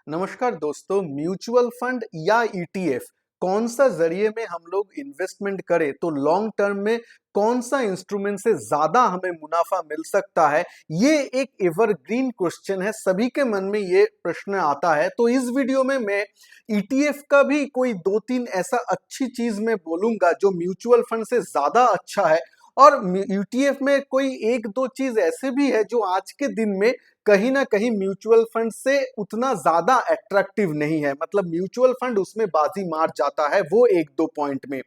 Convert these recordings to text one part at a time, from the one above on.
नमस्कार दोस्तों। Mutual fund या ईटीएफ कौन सा जरिए में हम लोग इन्वेस्टमेंट करें तो लॉन्ग टर्म में कौन सा इंस्ट्रूमेंट से ज्यादा हमें मुनाफा मिल सकता है, ये एक एवरग्रीन क्वेश्चन है। सभी के मन में ये प्रश्न आता है। तो इस वीडियो में मैं ईटीएफ का भी कोई दो तीन ऐसा अच्छी चीज मैं बोलूंगा जो म्यूचुअल फंड से ज्यादा अच्छा है, और यूटीएफ में कोई एक दो चीज ऐसे भी है जो आज के दिन में कहीं ना कहीं म्यूचुअल फंड से उतना ज्यादा अट्रैक्टिव नहीं है। मतलब म्यूचुअल फंड उसमें बाजी मार जाता है वो एक दो पॉइंट में।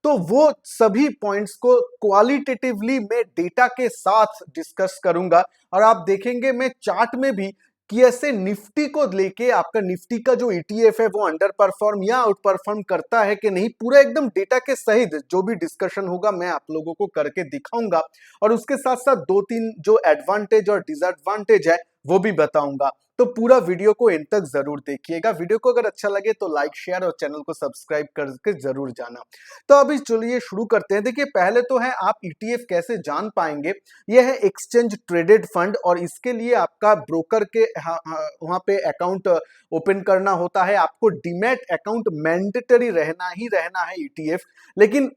तो वो सभी पॉइंट्स को क्वालिटेटिवली मैं डेटा के साथ डिस्कस करूंगा, और आप देखेंगे मैं चार्ट में भी कि ऐसे निफ्टी को लेके आपका निफ्टी का जो ईटीएफ है वो अंडर परफॉर्म या आउट परफॉर्म करता है कि नहीं, पूरा एकदम डेटा के सहित जो भी डिस्कशन होगा मैं आप लोगों को करके दिखाऊंगा, और उसके साथ साथ दो तीन जो एडवांटेज और डिसएडवांटेज है वो भी बताऊंगा। तो पूरा वीडियो को एंड तक जरूर देखिएगा। वीडियो को अगर अच्छा लगे तो लाइक शेयर और चैनल को सब्सक्राइब करके जरूर जाना। तो अभी चलिए शुरू करते हैं। देखिए पहले तो है आप ईटीएफ कैसे जान पाएंगे। यह है एक्सचेंज ट्रेडेड फंड, और इसके लिए आपका ब्रोकर के वहां पे अकाउंट ओपन करना होता है। आपको डीमैट अकाउंट मैंडेटरी रहना ही रहना है ईटीएफ। लेकिन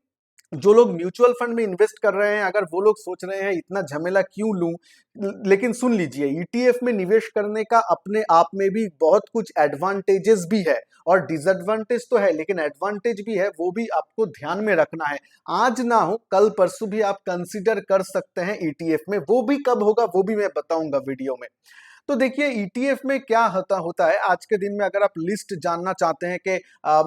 जो लोग म्यूचुअल फंड में इन्वेस्ट कर रहे हैं, अगर वो लोग सोच रहे हैं इतना झमेला क्यों लूं, लेकिन सुन लीजिए, ईटीएफ में निवेश करने का अपने आप में भी बहुत कुछ एडवांटेजेस भी है और डिसएडवांटेज तो है, लेकिन एडवांटेज भी है, वो भी आपको ध्यान में रखना है। आज ना हो कल परसों भी आप कंसीडर कर सकते हैं ईटीएफ में। वो भी कब होगा वो भी मैं बताऊंगा वीडियो में। तो देखिए ईटीएफ में क्या होता है आज के दिन में। अगर आप लिस्ट जानना चाहते हैं कि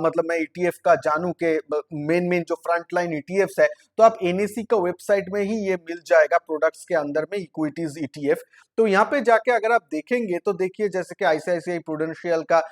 मतलब मैं ईटीएफ का जानूं कि मेन मेन जो फ्रंट लाइन ईटीएफ्स है, तो आप एनएसी का वेबसाइट में ही ये मिल जाएगा प्रोडक्ट्स के अंदर में इक्विटीज ईटीएफ। तो यहाँ पे जाके अगर आप देखेंगे तो देखिए जैसे कि आईसीआईसीआई प्रूडेंशियल का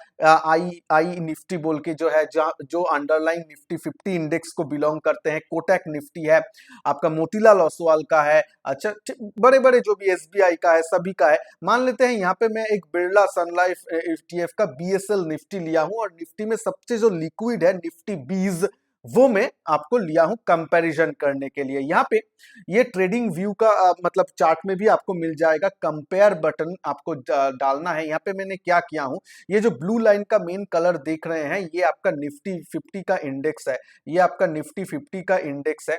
आई आई निफ्टी बोल के जो है, जो अंडरलाइन निफ्टी 50 इंडेक्स को बिलोंग करते हैं, कोटक निफ्टी है, आपका मोतीलाल ओसवाल का है, अच्छा बड़े बड़े जो भी एसबीआई का है, सभी का है। मान लेते हैं यहाँ पे मैं एक बिरला सन लाइफ ईटीएफ का बीएसएल निफ्टी लिया हूं, और निफ्टी में सबसे जो लिक्विड है निफ्टी 20 वो मैं आपको लिया हूं कंपैरिजन करने के लिए। यहाँ पे ये ट्रेडिंग व्यू का मतलब चार्ट में भी आपको मिल जाएगा, कंपेयर बटन आपको डालना है। यहाँ पे मैंने क्या किया हूं, ये जो ब्लू लाइन का मेन कलर देख रहे हैं ये आपका निफ्टी 50 का इंडेक्स है, ये आपका निफ्टी 50 का इंडेक्स है।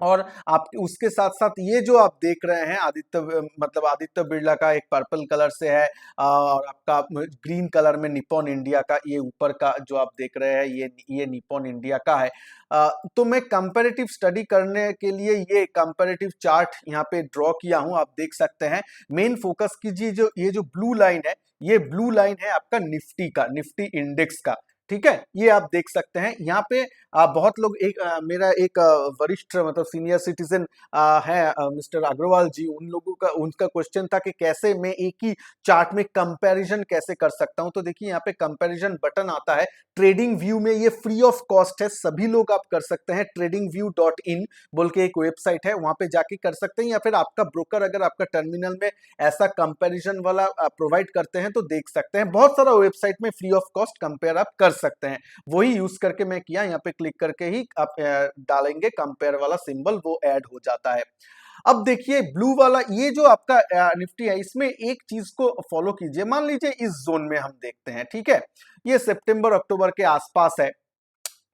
और आप उसके साथ साथ ये जो आप देख रहे हैं आदित्य, मतलब आदित्य बिरला का एक पर्पल कलर से है, और आपका ग्रीन कलर में निप्पॉन इंडिया का ये ऊपर का जो आप देख रहे हैं ये निप्पॉन इंडिया का है। तो मैं कंपैरेटिव स्टडी करने के लिए ये कंपैरेटिव चार्ट यहाँ पे ड्रॉ किया हूँ, आप देख सकते हैं। मेन फोकस कीजिए, जो ये जो ब्लू लाइन है, ये ब्लू लाइन है आपका निफ्टी का, निफ्टी इंडेक्स का। ठीक है, ये आप देख सकते हैं। यहाँ पे बहुत लोग मेरा एक वरिष्ठ मतलब सीनियर सिटीजन है मिस्टर अग्रवाल जी, उन लोगों का उनका क्वेश्चन था कि कैसे मैं एक ही चार्ट में कंपैरिजन कैसे कर सकता हूं। तो देखिए यहाँ पे कंपैरिजन बटन आता है ट्रेडिंग व्यू में, ये फ्री ऑफ कॉस्ट है, सभी लोग आप कर सकते हैं। tradingview.in बोल के एक वेबसाइट है, वहां पे जाके कर सकते हैं, या फिर आपका ब्रोकर अगर आपका टर्मिनल में ऐसा कंपैरिजन वाला प्रोवाइड करते हैं तो देख सकते हैं। बहुत सारा वेबसाइट में फ्री ऑफ कॉस्ट कंपेयर आप कर सकते हैं, वही यूज करके मैं किया। यहाँ पे क्लिक करके ही आप डालेंगे कंपेयर वाला सिंबल, वो ऐड हो जाता है। अब देखिए ब्लू वाला ये जो आपका निफ्टी है, इसमें एक चीज को फॉलो कीजिए। मान लीजिए इस जोन में हम देखते हैं, ठीक है, ये सितंबर अक्टूबर के आसपास है।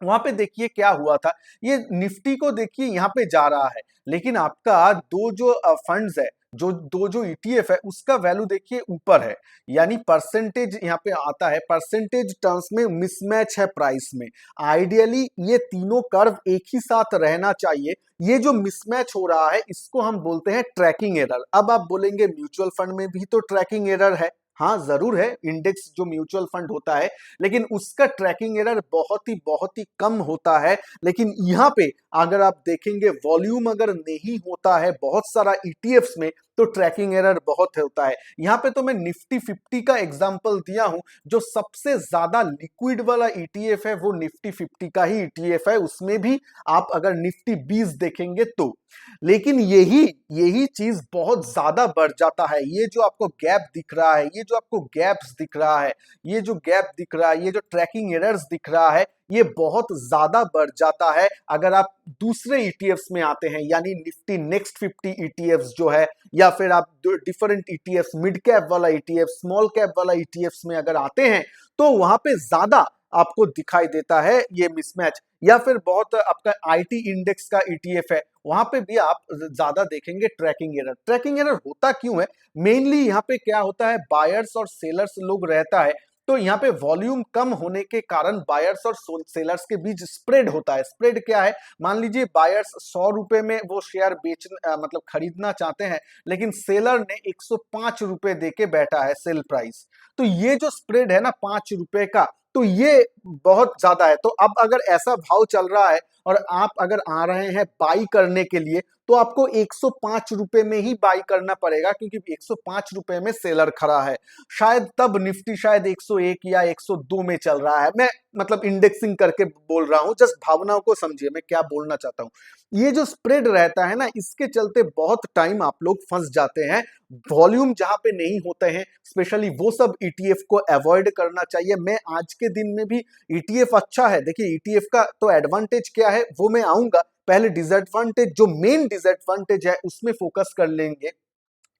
वहां पे देखिए क्या हुआ था, ये निफ्टी को देखिए यहाँ पे जा रहा है, लेकिन आपका दो जो फंड्स है, जो दो जो ईटीएफ है, उसका वैल्यू देखिए ऊपर है। यानी परसेंटेज यहाँ पे आता है, परसेंटेज टर्म्स में मिसमैच है प्राइस में। आइडियली ये तीनों कर्व एक ही साथ रहना चाहिए। ये जो मिसमैच हो रहा है इसको हम बोलते हैं ट्रैकिंग एरर। अब आप बोलेंगे म्यूचुअल फंड में भी तो ट्रैकिंग एरर है। हाँ जरूर है, इंडेक्स जो म्यूचुअल फंड होता है, लेकिन उसका ट्रैकिंग एरर बहुत ही कम होता है। लेकिन यहाँ पे अगर आप देखेंगे वॉल्यूम अगर नहीं होता है बहुत सारा ईटीएफ्स में, तो ट्रैकिंग एरर बहुत होता है। यहाँ पे तो मैं निफ्टी 50 का एग्जांपल दिया हूं, जो सबसे ज्यादा लिक्विड वाला ईटीएफ है वो निफ्टी 50 का ही ईटीएफ है, उसमें भी आप अगर निफ्टी 20 देखेंगे तो। लेकिन यही यही चीज बहुत ज्यादा बढ़ जाता है। ये जो आपको गैप दिख रहा है, ये जो आपको गैप्स दिख रहा है, ये जो गैप दिख रहा है, ये जो ट्रैकिंग एरर्स दिख रहा है, ये बहुत ज्यादा बढ़ जाता है अगर आप दूसरे ईटीएफ्स में आते हैं, यानी निफ्टी नेक्स्ट 50 ईटीएफ्स जो है, या फिर आप डिफरेंट ईटीएफ्स, मिड कैप वाला ईटीएफ, स्मॉल कैप वाला ईटीएफ्स में अगर आते हैं तो वहां पे ज्यादा आपको दिखाई देता है ये मिसमैच। या फिर बहुत आपका आईटी इंडेक्स का ईटीएफ है, वहां पे भी आप ज्यादा देखेंगे ट्रैकिंग एरर। ट्रैकिंग एरर होता क्यों है? मेनली यहाँ पे क्या होता है, बायर्स और सेलर्स लोग रहता है, तो यहाँ पे वॉल्यूम कम होने के कारण बायर्स और सेलर्स के बीच स्प्रेड होता है। स्प्रेड क्या है? मान लीजिए बायर्स 100 रुपए में वो शेयर मतलब खरीदना चाहते हैं, लेकिन सेलर ने 105 रुपए देके बैठा है सेल प्राइस, तो ये जो स्प्रेड है ना 5 रुपए का, तो ये बहुत ज्यादा है। तो अब अगर ऐसा भाव चल रहा है और आप अगर आ रहे हैं बाई करने के लिए, तो आपको 105 रुपए में ही बाई करना पड़ेगा, क्योंकि 105 रुपए में सेलर खड़ा है। शायद तब निफ्टी शायद 101 या 102 में चल रहा है। मैं मतलब इंडेक्सिंग करके बोल रहा हूं, जस्ट भावनाओं को समझिए मैं क्या बोलना चाहता हूं। ये जो स्प्रेड रहता है ना, इसके चलते बहुत टाइम आप लोग फंस जाते हैं। वॉल्यूम जहां पे नहीं होते हैं, स्पेशली वो सब ईटीएफ को अवॉइड करना चाहिए। मैं आज के दिन में भी ईटीएफ अच्छा है, देखिए ईटीएफ का तो एडवांटेज क्या है वो मैं आऊंगा, पहले डिसएडवांटेज, जो मेन डिसएडवांटेज है उसमें फोकस कर लेंगे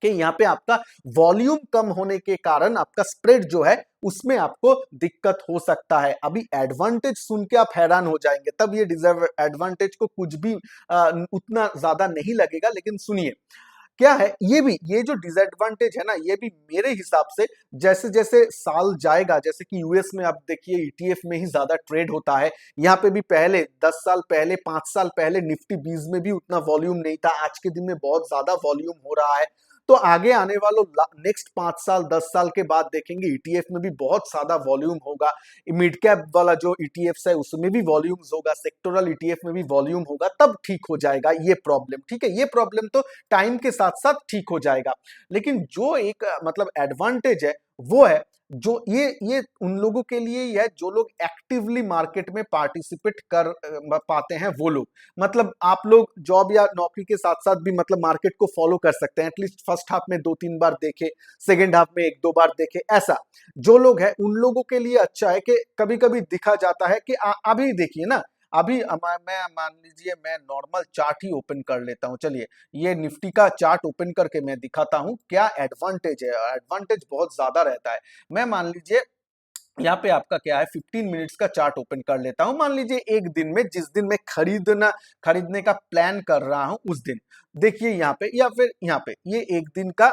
कि यहाँ पे आपका वॉल्यूम कम होने के कारण आपका स्प्रेड जो है उसमें आपको दिक्कत हो सकता है। अभी एडवांटेज सुन के आप हैरान हो जाएंगे, तब ये डिसएडवांटेज को कुछ भी उतना ज्यादा नहीं लगेगा। लेकिन सुनिए क्या है, ये जो डिसएडवांटेज है ना, ये भी मेरे हिसाब से जैसे जैसे साल जाएगा, जैसे कि यूएस में आप देखिए ईटीएफ में ही ज्यादा ट्रेड होता है। यहाँ पे भी पहले 10 साल पहले, 5 साल पहले निफ्टी 20 में भी उतना वॉल्यूम नहीं था, आज के दिन में बहुत ज्यादा वॉल्यूम हो रहा है। तो आगे आने वालों नेक्स्ट 5 साल 10 साल के बाद देखेंगे ईटीएफ में भी बहुत ज्यादा वॉल्यूम होगा। मिड कैप वाला जो ईटीएफ है उसमें भी वॉल्यूम्स होगा, सेक्टोरल ईटीएफ में भी वॉल्यूम होगा, तब ठीक हो जाएगा ये प्रॉब्लम। ठीक है, ये प्रॉब्लम तो टाइम के साथ साथ ठीक हो जाएगा। लेकिन जो एक मतलब एडवांटेज है वो है, जो ये उन लोगों के लिए है जो लोग एक्टिवली मार्केट में पार्टिसिपेट कर पाते हैं, वो लोग। मतलब आप लोग जॉब या नौकरी के साथ साथ भी मतलब मार्केट को फॉलो कर सकते हैं, एटलीस्ट फर्स्ट हाफ में 2-3 बार देखे, सेकेंड हाफ में 1-2 बार देखे, ऐसा जो लोग हैं उन लोगों के लिए अच्छा है कि कभी कभी दिखा जाता है कि अभी देखिए ना, अभी मैं मान लीजिए मैं नॉर्मल चार्ट ही ओपन कर लेता हूं। चलिए ये निफ्टी का चार्ट ओपन करके मैं दिखाता हूं क्या एडवांटेज है। एडवांटेज बहुत ज्यादा रहता है। मैं मान लीजिए यहाँ पे आपका क्या है, 15 मिनट्स का चार्ट ओपन कर लेता हूं। मान लीजिए एक दिन में, जिस दिन मैं खरीदने का प्लान कर रहा हूं उस दिन देखिए यहाँ पे, या फिर यहाँ पे ये एक दिन का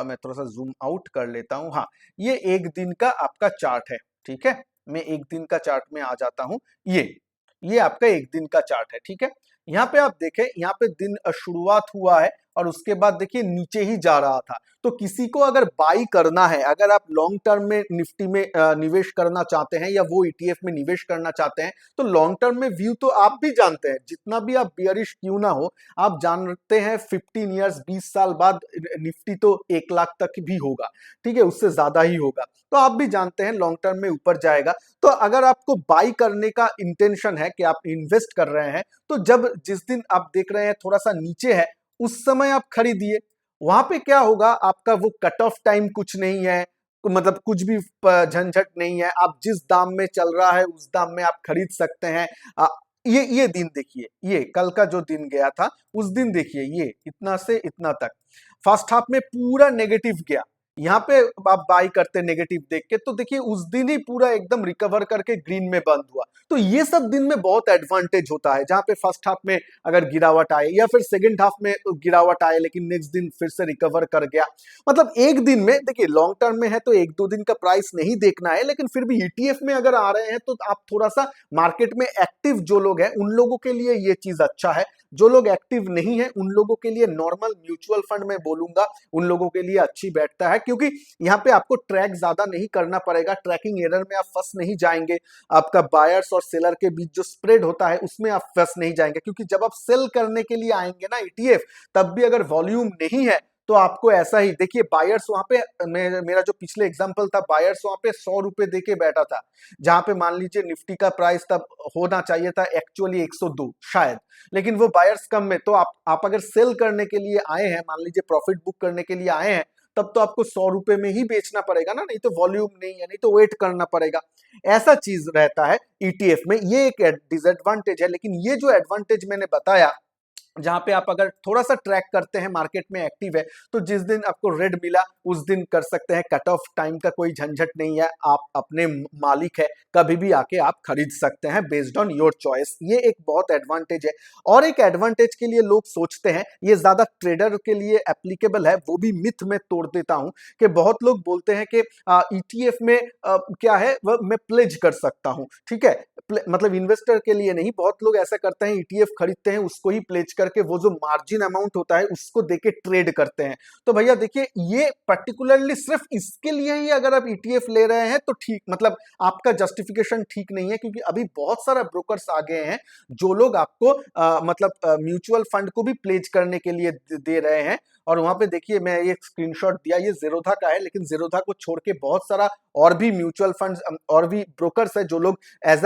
मैं थोड़ा सा जूम आउट कर लेता हूं। हाँ, ये एक दिन का आपका चार्ट है। ठीक है, मैं एक दिन का चार्ट में आ जाता हूं। ये आपका एक दिन का चार्ट है। ठीक है, यहाँ पे आप देखें, यहाँ पे दिन शुरुआत हुआ है और उसके बाद देखिए नीचे ही जा रहा था। तो किसी को अगर बाई करना है, अगर आप लॉन्ग टर्म में निफ्टी में निवेश करना चाहते हैं या वो ईटीएफ में निवेश करना चाहते हैं, तो लॉन्ग टर्म में व्यू तो आप भी जानते हैं, जितना भी आप बियरिश क्यों ना हो, आप जानते हैं 15 ईयर्स 20 साल बाद निफ्टी तो 1 लाख तक भी होगा। ठीक है, उससे ज्यादा ही होगा। तो आप भी जानते हैं लॉन्ग टर्म में ऊपर जाएगा। तो अगर आपको बाई करने का इंटेंशन है कि आप इन्वेस्ट कर रहे हैं, तो जब जिस दिन आप देख रहे हैं थोड़ा सा नीचे है, उस समय आप खरीदिए। वहां पे क्या होगा, आपका वो कट ऑफ टाइम कुछ नहीं है, मतलब कुछ भी झंझट नहीं है, आप जिस दाम में चल रहा है उस दाम में आप खरीद सकते हैं। ये दिन देखिए, ये कल का जो दिन गया था उस दिन देखिए, ये इतना से इतना तक फर्स्ट हाफ में पूरा नेगेटिव गया। यहाँ पे आप बाई करते नेगेटिव देख के, तो देखिए उस दिन ही पूरा एकदम रिकवर करके ग्रीन में बंद हुआ। तो ये सब दिन में बहुत एडवांटेज होता है, जहां पे फर्स्ट हाफ में अगर गिरावट आए या फिर सेकंड हाफ में गिरावट आए लेकिन नेक्स्ट दिन फिर से रिकवर कर गया। मतलब एक दिन में देखिए, लॉन्ग टर्म में है तो 1-2 दिन का प्राइस नहीं देखना है, लेकिन फिर भी ईटीएफ में अगर आ रहे हैं तो आप थोड़ा सा मार्केट में एक्टिव जो लोग हैं उन लोगों के लिए ये चीज अच्छा है। जो लोग एक्टिव नहीं है उन लोगों के लिए नॉर्मल म्यूचुअल फंड में बोलूंगा, उन लोगों के लिए अच्छी बैठता है, क्योंकि यहाँ पे आपको ट्रैक ज्यादा नहीं करना पड़ेगा, ट्रैकिंग एरर में आप फंस नहीं जाएंगे। आपका बायर्स और सेलर के बीच जो स्प्रेड होता है उसमें आप फंस नहीं जाएंगे, क्योंकि जब आप सेल करने के लिए आएंगे ना ईटीएफ, तब भी अगर वॉल्यूम नहीं है तो आपको ऐसा ही देखिए, बायर्स वहां पे मेरा जो पिछले एग्जांपल था, बायर्स वहां पे 100 रुपए देके बैठा था, जहां पे मान लीजिए निफ्टी का प्राइस तब होना चाहिए था एक्चुअली 102 शायद, लेकिन वो बायर्स कम में। तो आप अगर सेल करने के लिए आए हैं, मान लीजिए प्रॉफिट बुक करने के लिए आए हैं, तब तो आपको 100 रुपए में ही बेचना पड़ेगा ना, नहीं तो वॉल्यूम नहीं है, नहीं तो वेट करना पड़ेगा। ऐसा चीज रहता है ईटीएफ में, ये एक डिसएडवांटेज है। लेकिन ये जो एडवांटेज मैंने बताया, जहां पे आप अगर थोड़ा सा ट्रैक करते हैं, मार्केट में एक्टिव है, तो जिस दिन आपको रेड मिला उस दिन कर सकते हैं, कट ऑफ टाइम का कोई झंझट नहीं है, आप अपने मालिक है, कभी भी आके आप खरीद सकते हैं बेस्ड ऑन योर चॉइस। ये एक बहुत एडवांटेज है। और एक एडवांटेज के लिए लोग सोचते हैं, ये ज्यादा ट्रेडर के लिए एप्लीकेबल है, वो भी मिथ में तोड़ देता हूं कि बहुत लोग बोलते हैं कि ईटीएफ में क्या है, वह मैं प्लेज कर सकता हूं। ठीक है, मतलब इन्वेस्टर के लिए नहीं, बहुत लोग ऐसा करते हैं, ईटीएफ खरीदते हैं, उसको ही प्लेज करके वो जो मार्जिन अमाउंट होता है उसको देके ट्रेड करते हैं। तो भैया देखिए, ये पर्टिकुलरली सिर्फ इसके लिए ही अगर आप ईटीएफ ले रहे हैं तो ठीक, मतलब आपका जस्टिफिकेशन ठीक नहीं है, क्योंकि अभी बहुत सारा ब्रोकर्स आ गए हैं जो लोग आपको मतलब म्यूचुअल फंड को भी प्लेज करने के लिए दे रहे हैं। और वहां पे देखिए, मैं एक स्क्रीनशॉट दिया, ये जीरोधा का है, लेकिन जीरोधा को छोड़ के बहुत सारा और भी म्यूचुअल फंड्स और भी ब्रोकर्स है जो लोग एज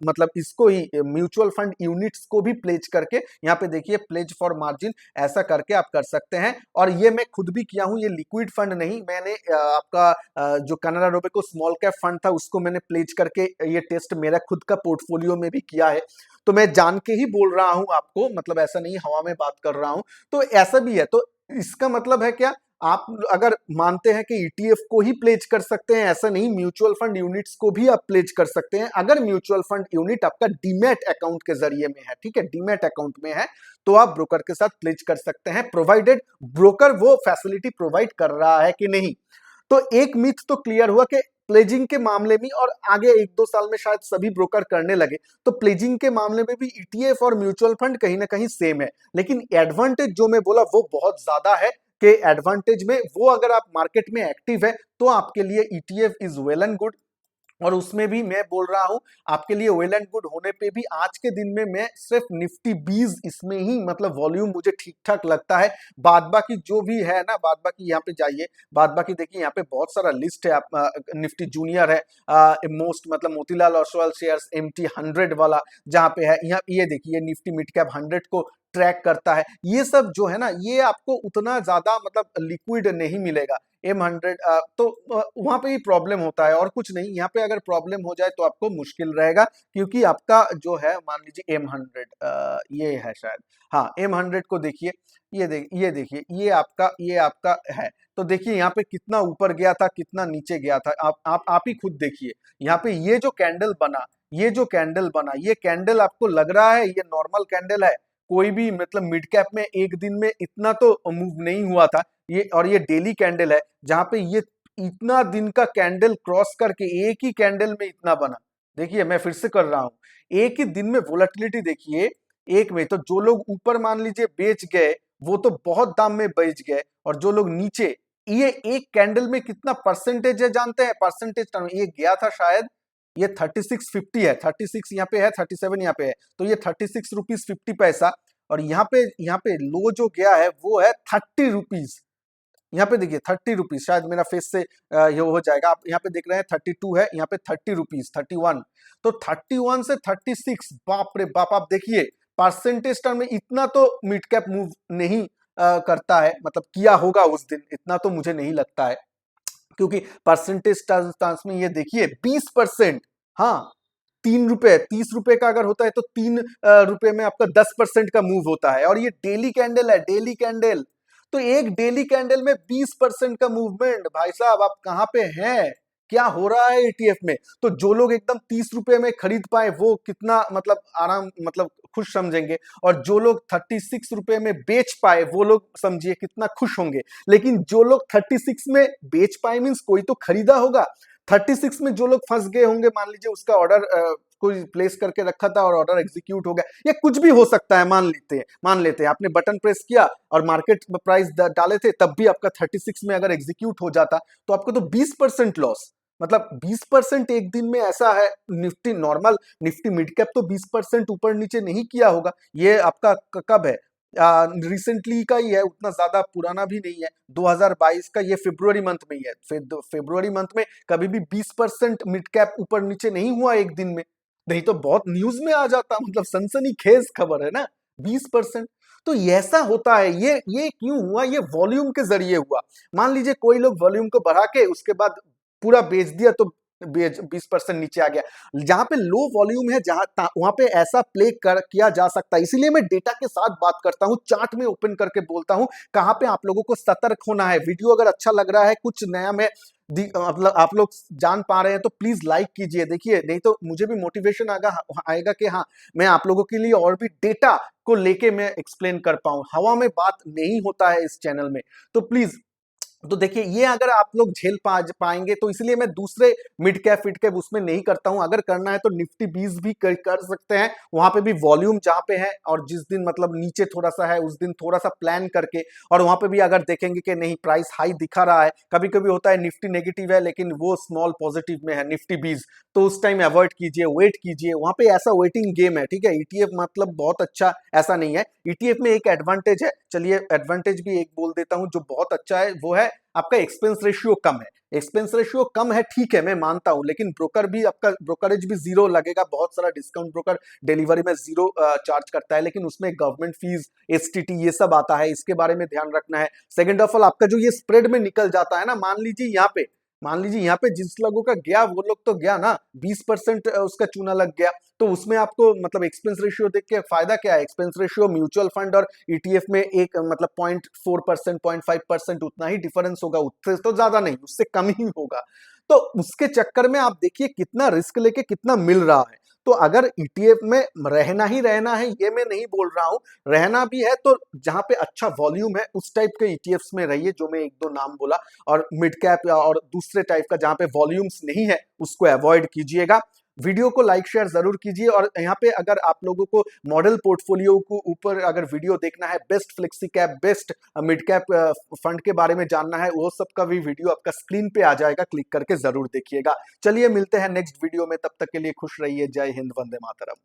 मतलब इसको ही म्यूचुअल फंड यूनिट्स को भी प्लेज करके, यहाँ पे देखिए प्लेज फॉर मार्जिन, ऐसा करके आप कर सकते हैं। और ये मैं खुद भी किया हूं, ये लिक्विड फंड नहीं, मैंने आपका जो Canada Robeco small cap fund था उसको मैंने प्लेज करके ये टेस्ट मेरा खुद का पोर्टफोलियो में भी किया है। तो मैं जान के ही बोल रहा हूं आपको, मतलब ऐसा नहीं हवा में बात कर रहा हूं। तो ऐसा भी है, तो इसका मतलब है क्या, आप अगर मानते हैं कि ईटीएफ को ही प्लेज कर सकते हैं, ऐसा नहीं, म्यूचुअल फंड यूनिट्स को भी आप प्लेज कर सकते हैं, अगर म्यूचुअल फंड यूनिट आपका डीमैट अकाउंट के जरिए में है। ठीक है, डीमैट अकाउंट में है तो आप ब्रोकर के साथ प्लेज कर सकते हैं, प्रोवाइडेड ब्रोकर वो फैसिलिटी प्रोवाइड कर रहा है कि नहीं। तो एक मिथ तो क्लियर हुआ कि प्लेजिंग के मामले में, और आगे 1-2 साल में शायद सभी ब्रोकर करने लगे, तो प्लेजिंग के मामले में भी ईटीएफ और म्यूचुअल फंड कहीं ना कहीं सेम है। लेकिन एडवांटेज जो मैं बोला वो बहुत ज्यादा है, कि एडवांटेज में वो, अगर आप मार्केट में एक्टिव है तो आपके लिए ETF is well and good. और उसमें भी मैं बोल रहा हूं, आपके लिए वेल एंड गुड होने पे भी आज के दिन में मैं सिर्फ निफ्टी 20 इसमें ही, मतलब वॉल्यूम मुझे ठीक ठाक लगता है। बाद बाकी जो भी है ना, बाद बाकी यहाँ पे जाइए, बाद बाकी देखिए यहाँ पे बहुत सारा लिस्ट है। आप निफ्टी जूनियर है, मोस्ट मतलब मोतीलाल ओसवाल शेयर्स MT 100 वाला जहाँ पे है, यहाँ ये देखिए निफ्टी मिड कैप 100 को ट्रैक करता है। ये सब जो है ना, ये आपको उतना ज्यादा मतलब लिक्विड नहीं मिलेगा। M 100 तो वहां पे ही प्रॉब्लम होता है और कुछ नहीं। यहाँ पे अगर प्रॉब्लम हो जाए तो आपको मुश्किल रहेगा, क्योंकि आपका जो है, मान लीजिए M 100 ये है शायद, हाँ M 100 को देखिए, ये देखिए, ये आपका है। तो देखिए यहाँ पे कितना ऊपर गया था, कितना नीचे गया था, आप ही खुद देखिए। यहाँ पे ये जो कैंडल बना, ये कैंडल आपको लग रहा है ये नॉर्मल कैंडल है? कोई भी मतलब मिड कैप में एक दिन में इतना तो मूव नहीं हुआ था ये। और ये डेली कैंडल है, जहां पे ये इतना दिन का कैंडल क्रॉस करके एक ही कैंडल में इतना बना। देखिए मैं फिर से कर रहा हूं, एक ही दिन में वोलेटिलिटी देखिए, एक में तो जो लोग ऊपर मान लीजिए बेच गए, वो तो बहुत दाम में बेच गए, और जो लोग नीचे, ये एक कैंडल में कितना परसेंटेज है जानते हैं? परसेंटेज टर्म ये गया था शायद, ये 36.50 है, 36 यहाँ पे है, 37 यहाँ पे है, तो ये 36 रुपीज 50 पैसा। और यहाँ पे लो जो गया है वो है 30 रुपीज। यहाँ पे देखिए 30 रुपीज, शायद मेरा फेस से ये हो जाएगा। आप यहाँ पे देख रहे हैं 32 है, यहाँ पे 30 रुपीज 31। तो 31 से 36, बाप रे बाप। आप देखिए परसेंटेज टर्म में इतना तो मिड कैप मूव नहीं करता है, मतलब किया होगा उस दिन, इतना तो मुझे नहीं लगता है, क्योंकि परसेंटेज टर्म्स में ये देखिए 20%। हाँ, 3 रुपए, 30 रुपए का अगर होता है तो 3 रुपए में आपका 10% का मूव होता है। और ये डेली कैंडल है, डेली कैंडल। तो एक डेली कैंडल में 20% का मूवमेंट, भाई साहब आप कहाँ पे हैं? क्या हो रहा है ईटीएफ में? तो जो लोग एकदम 30 रुपए में खरीद पाए वो कितना मतलब आराम, मतलब खुश समझेंगे, और जो लोग 36 रुपए में बेच पाए वो लोग समझिए कितना खुश होंगे। लेकिन जो लोग 36 में बेच पाए मीन्स कोई तो खरीदा होगा, 36 में जो लोग फंस गए होंगे, मान लीजिए उसका ऑर्डर कोई प्लेस करके रखा था और ऑर्डर एग्जीक्यूट हो गया, या कुछ भी हो सकता है। मान लेते हैं आपने बटन प्रेस किया और मार्केट प्राइस डाले थे, तब भी आपका 36 में अगर एग्जीक्यूट हो जाता तो आपको तो 20% लॉस। मतलब 20% एक दिन में, ऐसा है Nifty normal, Nifty mid cap तो 20% ऊपर नीचे नहीं किया होगा। ये आपका कब है? रिसेंटली का ही है, उतना ज्यादा पुराना भी नहीं है, 2022 का, ये फरवरी मंथ में ही है। फरवरी मंथ में कभी भी 20% मिड कैप ऊपर नीचे नहीं हुआ एक दिन में, नहीं तो बहुत न्यूज में आ जाता, मतलब सनसनीखेज खबर है ना, 20%। तो ऐसा होता है, ये क्यों हुआ? ये वॉल्यूम के जरिए हुआ। मान लीजिए कोई लोग वॉल्यूम को बढ़ा के उसके बाद पूरा बेच दिया तो 20% नीचे आ गया। जहां पे लो वॉल्यूम है जहां वहां पे ऐसा प्ले किया जा सकता है। इसीलिए मैं डेटा के साथ बात करता हूं, चार्ट में ओपन करके बोलता हूं कहां पे आप लोगों को सतर्क होना है। वीडियो अगर अच्छा लग रहा है, कुछ नया मैं मतलब आप लोग जान पा रहे हैं तो प्लीज लाइक कीजिए। देखिए नहीं तो मुझे भी मोटिवेशन आएगा कि हाँ मैं आप लोगों के लिए और भी डेटा को लेके मैं एक्सप्लेन कर पाऊं। हवा में बात नहीं होता है इस चैनल में, तो प्लीज। तो देखिए ये अगर आप लोग झेल पाएंगे तो इसलिए मैं दूसरे मिड कैप फिट कैप उसमें नहीं करता हूं। अगर करना है तो निफ्टी 20 भी कर सकते हैं, वहां पे भी वॉल्यूम जहां पे है और जिस दिन मतलब नीचे थोड़ा सा है उस दिन थोड़ा सा प्लान करके, और वहां पे भी अगर देखेंगे कि नहीं प्राइस हाई दिखा रहा है, कभी कभी होता है निफ्टी नेगेटिव है लेकिन वो स्मॉल पॉजिटिव में है निफ्टी 20, तो उस टाइम अवॉइड कीजिए, वेट कीजिए। वहां पे ऐसा वेटिंग गेम है, ठीक है। ईटीएफ मतलब बहुत अच्छा ऐसा नहीं है। ईटीएफ में एक एडवांटेज है, चलिए एडवांटेज भी एक बोल देता हूं जो बहुत अच्छा है, वो है आपका एक्सपेंस रेशियो कम है। एक्सपेंस रेशियो कम है ठीक है, मैं मानता हूं, लेकिन ब्रोकर भी आपका ब्रोकरेज भी जीरो लगेगा। बहुत सारा डिस्काउंट ब्रोकर डिलीवरी में जीरो चार्ज करता है, लेकिन उसमें गवर्नमेंट फीस, एसटीटी ये सब आता है, इसके बारे में ध्यान रखना है। सेकंड ऑफ ऑल आपका जो ये स्प्रेड में निकल जाता है ना, मान लीजिए यहाँ पे जिस लोगों का गया वो लोग तो गया ना, 20% उसका चूना लग गया, तो उसमें आपको मतलब एक्सपेंस रेशियो देख के फायदा क्या है? एक्सपेंस रेशियो म्यूचुअल फंड और ईटीएफ में एक मतलब 0.4%, 0.5% उतना ही डिफरेंस होगा, उससे तो ज्यादा नहीं, उससे कम ही होगा। तो उसके चक्कर में आप देखिए कितना रिस्क लेके कितना मिल रहा है। तो अगर ईटीएफ में रहना ही रहना है, ये मैं नहीं बोल रहा हूं, रहना भी है तो जहां पे अच्छा वॉल्यूम है उस टाइप के ईटीएफ्स में रहिए, जो मैं एक दो नाम बोला। और मिड कैप और दूसरे टाइप का जहां पे वॉल्यूम्स नहीं है उसको अवॉइड कीजिएगा। वीडियो को लाइक शेयर जरूर कीजिए। और यहाँ पे अगर आप लोगों को मॉडल पोर्टफोलियो को ऊपर अगर वीडियो देखना है, best flexi cap, best mid cap fund के बारे में जानना है, वो सब का भी वीडियो आपका स्क्रीन पे आ जाएगा, क्लिक करके जरूर देखिएगा। चलिए मिलते हैं नेक्स्ट वीडियो में, तब तक के लिए खुश रहिए। जय हिंद, वंदे मातरम।